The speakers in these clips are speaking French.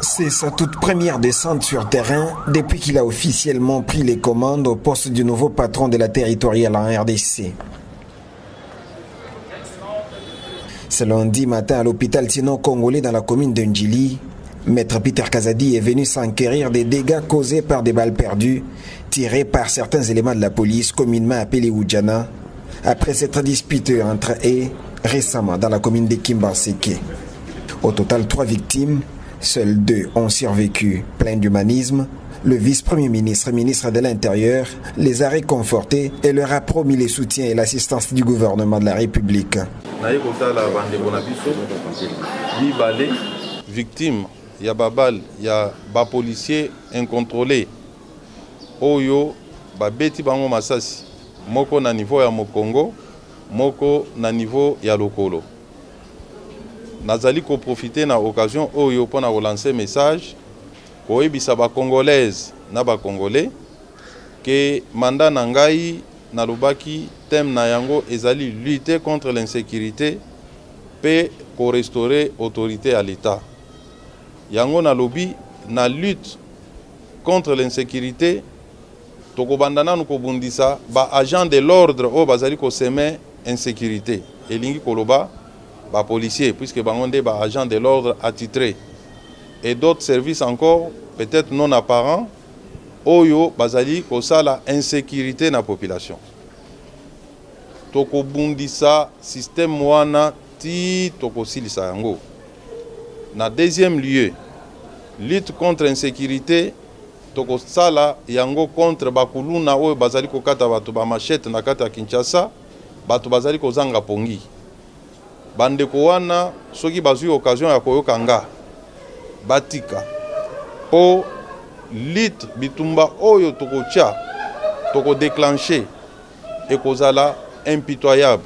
C'est sa toute première descente sur terrain depuis qu'il a officiellement pris les commandes au poste du nouveau patron de la territoriale en RDC. Ce lundi matin à l'hôpital sino-congolais dans la commune de Ndjili, Maître Peter Kazadi est venu s'enquérir des dégâts causés par des balles perdues tirées par certains éléments de la police communément appelés Oudjana après s'être disputés entre eux récemment dans la commune de Kimbanseke. Au total, 3 victimes. Seuls 2 ont survécu. Plein d'humanisme, le vice-premier ministre, ministre de l'Intérieur, les a réconfortés et leur a promis les soutiens et l'assistance du gouvernement de la République. Victime, il y a babal, il y a bas policiers incontrôlés. Oyo, babeti bango masasi. Moko na niveau ya Mokongo, moko na niveau ya Lokolo. Nazali ko profiter na occasion oyo pona relancer message ko ebisa ba congolaise na ba congolais que mandat na ngai na lobaki thème na yango ezali lutter contre l'insécurité pe ko restaurer autorité à l'état. Yango na lobi na lutte contre l'insécurité toko bandana nuko bundisa ba agent de l'ordre o bazali ko semer insécurité elingi koloba ba policiers, puisque bango nde ba agents de l'ordre attitrés, et d'autres services encore, peut-être non apparents, oyo bazali kosala insécurité na population. Toko bundisa système wana ti toko silisa yango. Na deuxième lieu, lutte contre l'insécurité, toko sala yango contre bakuluna oyo bazali kokata bato ba machette na kata Kinshasa, bato bazali kozanga pongi. Bandeko wana soki bazui occasion ya koyoka nga batika po lit bitumba oyo tokotia toko déclencher ekozala impitoyable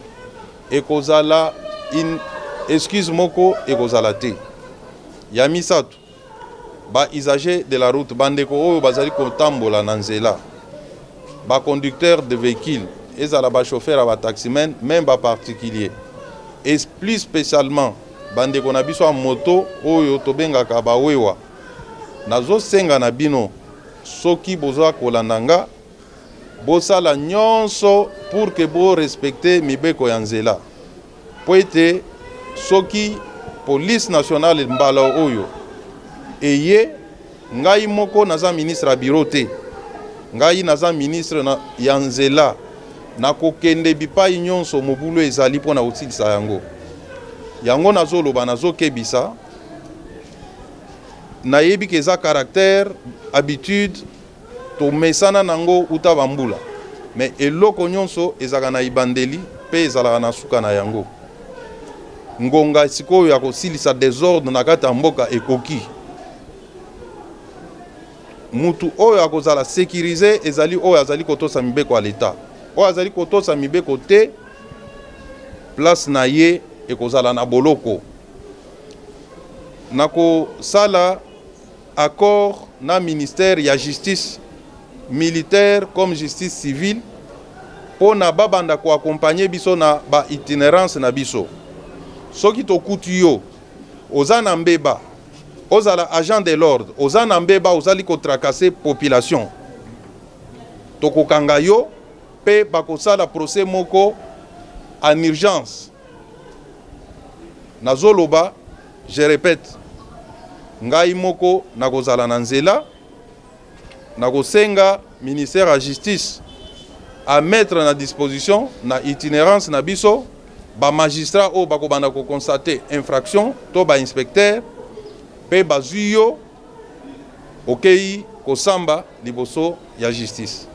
ekozala in excuse moko ekozala te ya misatu ba usager de la route bandeko oyo bazali kotambola na nzela ba conducteur de véhicules ezala ba chauffeur ba taximen même ba particulier. Et plus spécialement, bande ko na biso a moto oyo tobengaka bawewa nazo senga na bino soki bozwa kolandanga bosala nyonso pour que bo respecter mibeko ya nzela po ete soki police nationale mbala oyo eye ngai moko naza ministre a bureau te ngai naza ministre na ya nzela na kokende bipai nyonso mobulu ezali pona otilisa yango yango nazoloba nazokebisa nayebi ke eza caractère habitude to mesana nango uta bambula mais eloko nyonso ezaka na ibandeli pe ezalaka na suka na yango ngonga sikoyo ya kosilisa désordre na kati ya mboka ekoki mutu oyo akozala sécuriser ezali oyo azali kotosa mibeko ya l'État o azali kotosa mibeko te place na ye ekozala na boloko nako sala accord na ministère ya justice militaire comme justice civile po na babanda ko accompagner biso na ba itinérance na biso soki tokuti yo ozana mbeba ozala agent de l'ordre ozana mbeba ozali ko tracasser population tokokanga yo pe bakosala procès moko en urgence nazoloba je répète ngai moko nakozala na nzela nakosenga ministère ya justice à mettre na disposition na itinérance na biso ba magistrat o bakobanda ko constater infraction to ba inspecteur pe bazui yo okei kosamba liboso ya justice.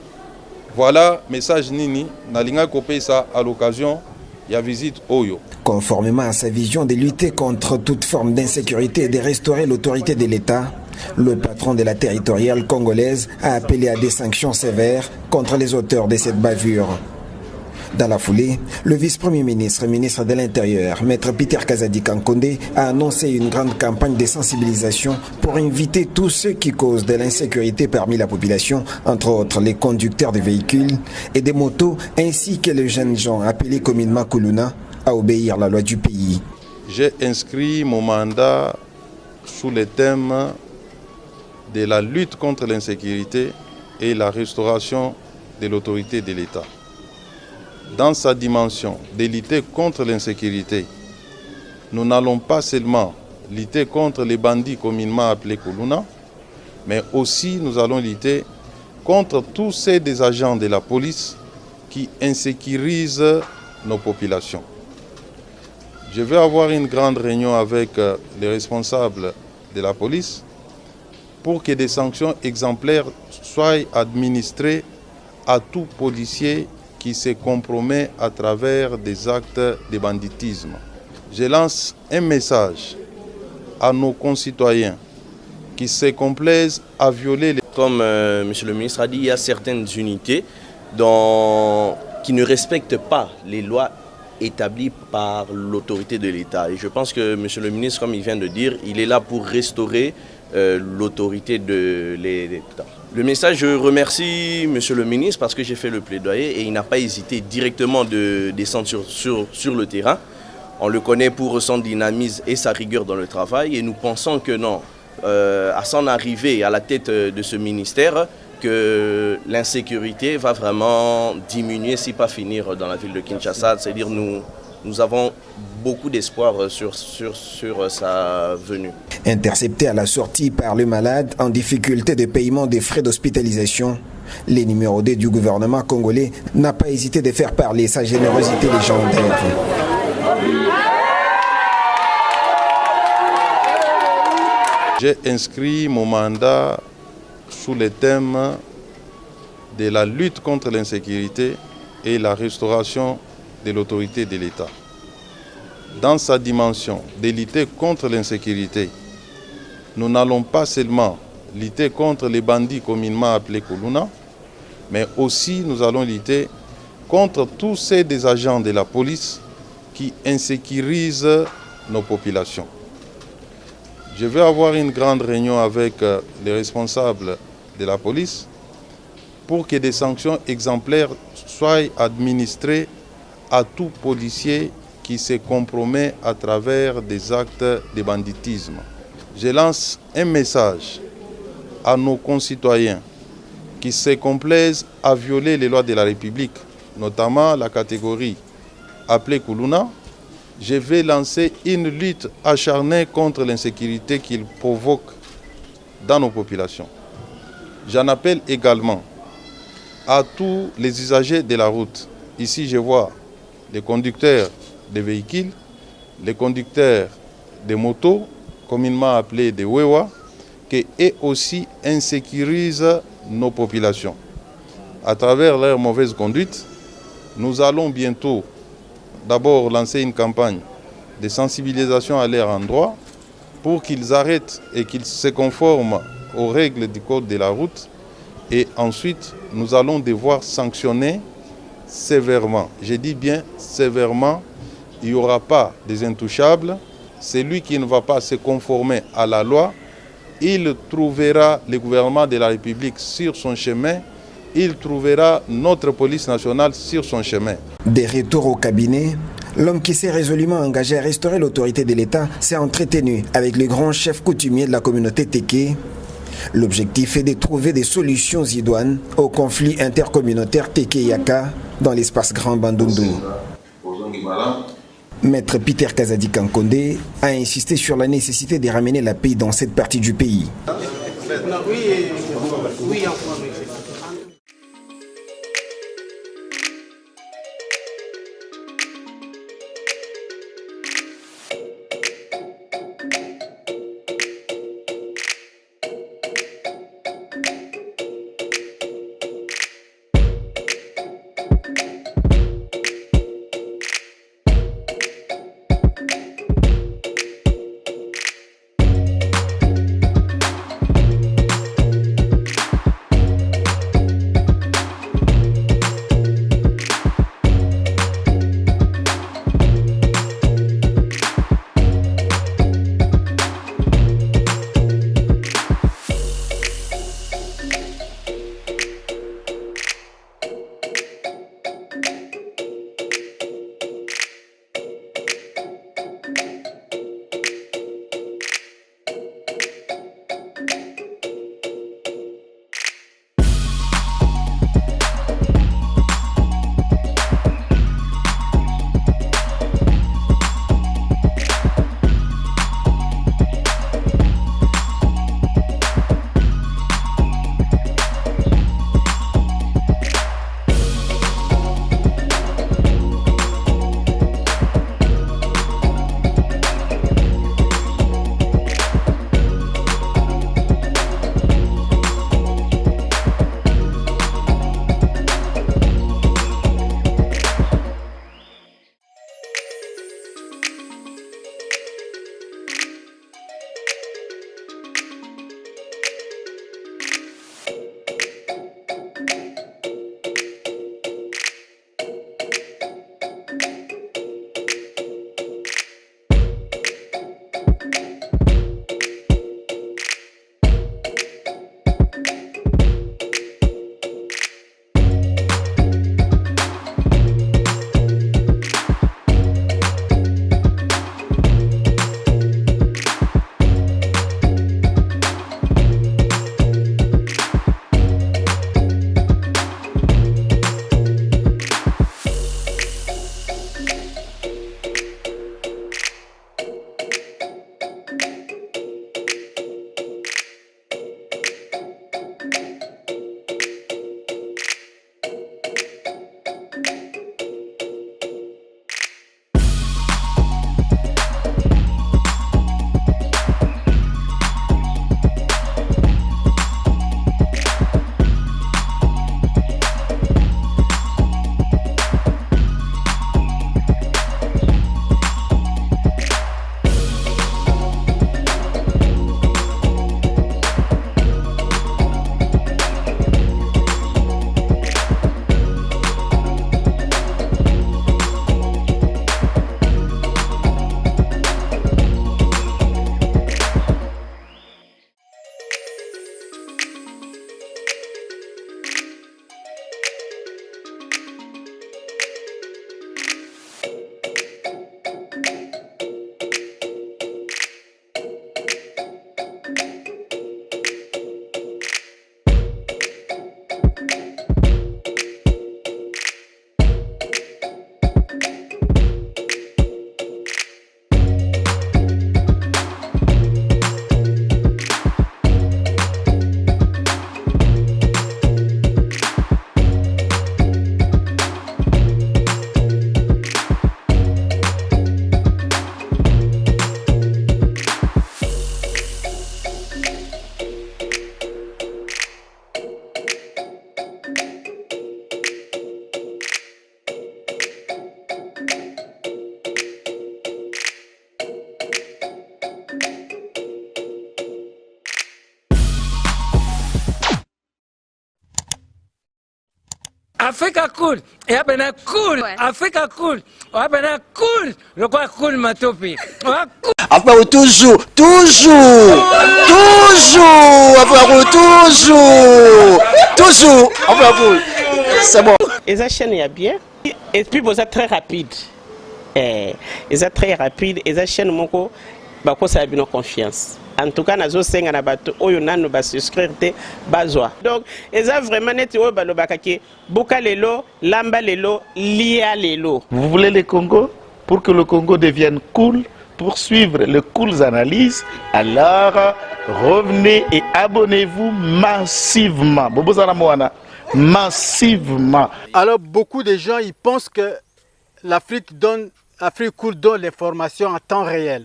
Voilà message nini nalinga kopesa à l'occasion ya visite Oyo. Conformément à sa vision de lutter contre toute forme d'insécurité et de restaurer l'autorité de l'État, le patron de la territoriale congolaise a appelé à des sanctions sévères contre les auteurs de cette bavure. Dans la foulée, le vice-premier ministre, ministre de l'Intérieur, Maître Peter Kazadi Kankonde, a annoncé une grande campagne de sensibilisation pour inviter tous ceux qui causent de l'insécurité parmi la population, entre autres les conducteurs de véhicules et des motos, ainsi que les jeunes gens appelés communément Kuluna, à obéir à la loi du pays. J'ai inscrit mon mandat sous le thème de la lutte contre l'insécurité et la restauration de l'autorité de l'État. Dans sa dimension de lutter contre l'insécurité, nous n'allons pas seulement lutter contre les bandits communément appelés Kuluna, mais aussi nous allons lutter contre tous ces des agents de la police qui insécurisent nos populations. Je vais avoir une grande réunion avec les responsables de la police pour que des sanctions exemplaires soient administrées à tout policier qui se compromet à travers des actes de banditisme. Je lance un message à nos concitoyens qui se complaisent à violer les... Comme M. le ministre a dit, il y a certaines unités qui ne respectent pas les lois établies par l'autorité de l'État. Et je pense que M. le ministre, comme il vient de dire, il est là pour restaurer l'autorité de l'État. Le message, je remercie M. le ministre parce que j'ai fait le plaidoyer et il n'a pas hésité directement de descendre sur le terrain. On le connaît pour son dynamisme et sa rigueur dans le travail et nous pensons que non, à son arrivée à la tête de ce ministère, que l'insécurité va vraiment diminuer, si pas finir dans la ville de Kinshasa. C'est-à-dire nous avons beaucoup d'espoir sur sa venue. Intercepté à la sortie par le malade en difficulté de paiement des frais d'hospitalisation, le numéro 2 du gouvernement congolais n'a pas hésité de faire parler sa générosité légendaire. J'ai inscrit mon mandat sous le thème de la lutte contre l'insécurité et la restauration de l'autorité de l'État. Dans sa dimension de lutter contre l'insécurité, nous n'allons pas seulement lutter contre les bandits communément appelés Kuluna, mais aussi nous allons lutter contre tous ces des agents de la police qui insécurisent nos populations. Je vais avoir une grande réunion avec les responsables de la police pour que des sanctions exemplaires soient administrées à tout policier qui se compromet à travers des actes de banditisme. Je lance un message à nos concitoyens qui se complaisent à violer les lois de la République, notamment la catégorie appelée Kuluna. Je vais lancer une lutte acharnée contre l'insécurité qu'il provoque dans nos populations. J'en appelle également à tous les usagers de la route. Ici, je vois les conducteurs de véhicules, les conducteurs de motos, communément appelés des Wewa, qui eux aussi insécurisent nos populations. À travers leur mauvaise conduite, nous allons bientôt d'abord lancer une campagne de sensibilisation à leur endroit pour qu'ils arrêtent et qu'ils se conforment aux règles du code de la route. Et ensuite, nous allons devoir sanctionner sévèrement. Je dis bien sévèrement, il n'y aura pas des intouchables. Celui qui ne va pas se conformer à la loi, il trouvera le gouvernement de la République sur son chemin, il trouvera notre police nationale sur son chemin. Des retours au cabinet, l'homme qui s'est résolument engagé à restaurer l'autorité de l'État s'est entretenu avec le grand chef coutumier de la communauté Téké. L'objectif est de trouver des solutions idoines au conflit intercommunautaire Téké-Yaka dans l'espace Grand Bandundu. Maître Peter Kazadi Kankonde a insisté sur la nécessité de ramener la paix dans cette partie du pays. Africa cool. Et abena cool. Africa cool. Abena cool. Le quoi cool matopi. Après toujours. Après cool. C'est bon. Et ça chaîne est bien. Et puis vous êtes très rapide. Et ça très rapide. Et ça chaîne moko. Bako ça a bien confiance. En tout cas, nazo senga na bato oyo nanu ba souscrire te bazwa. Donc, eza vraiment neti oyo balobaka ke buka lelo, lamba lelo, lia lelo. Vous voulez le Congo? Pour que le Congo devienne cool, pour suivre les cool analyses, alors revenez et abonnez-vous massivement. Bobozana Moana, massivement. Alors, beaucoup de gens ils pensent que l'Afrique cool donne l'information en temps réel.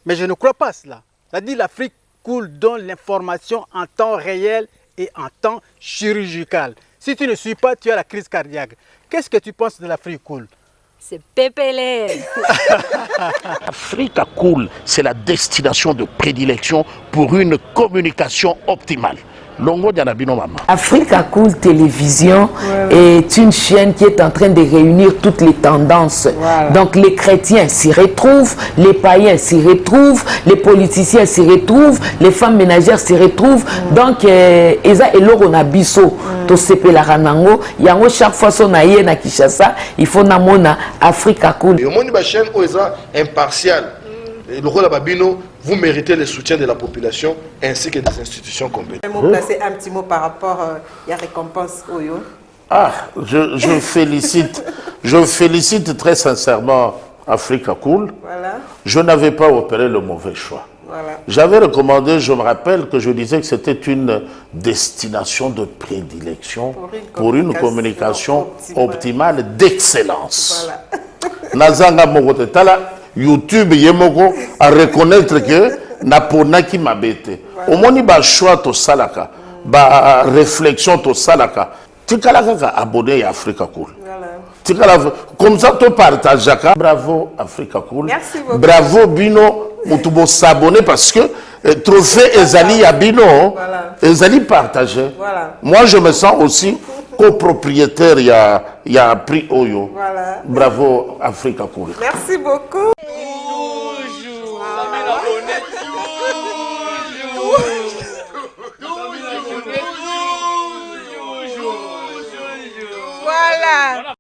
Mais je ne crois pas cela. C'est-à-dire l'Afrique cool donne l'information en temps réel et en temps chirurgical. Si tu ne suis pas, tu as la crise cardiaque. Qu'est-ce que tu penses de l'Afrique cool? C'est pépélé. Africa Cool, c'est la destination de prédilection pour une communication optimale. Longo Dianabino Mama. Africa Cool Télévision est une chaîne qui est en train de réunir toutes les tendances. Donc les chrétiens s'y retrouvent, les païens s'y retrouvent, les politiciens s'y retrouvent, les femmes ménagères s'y retrouvent. Donc Eza Eloro na biso to sepe la ranango, yango chaque fois son aye na Kinshasa, il faut namona Africa Cool. Et au monde de chaîne Eza impartial. Le rôle de Babino, vous méritez le soutien de la population ainsi que des institutions compétentes. Vous placer un petit mot par rapport à la récompense Oyo. Je félicite très sincèrement Africa Cool. Voilà. Je n'avais pas opéré le mauvais choix. Voilà. J'avais recommandé, je me rappelle que je disais que c'était une destination de prédilection pour une communication optimale d'excellence. Voilà. Nazanga Mogotala. YouTube yemoko à reconnaître que naponaki mabete au moni ba choix to salaka ba réflexion to salaka tikala kaka abonné à Africa Cool tikala comme ça to partage jaka bravo Africa Cool. Merci beaucoup. Bravo Bino mutubo s'abonner parce que trophée ezali ya Bino ezali partagé. Moi je me sens aussi copropriétaire il y a prix Oyo. Bravo Africa Cool. Merci beaucoup. Voilà.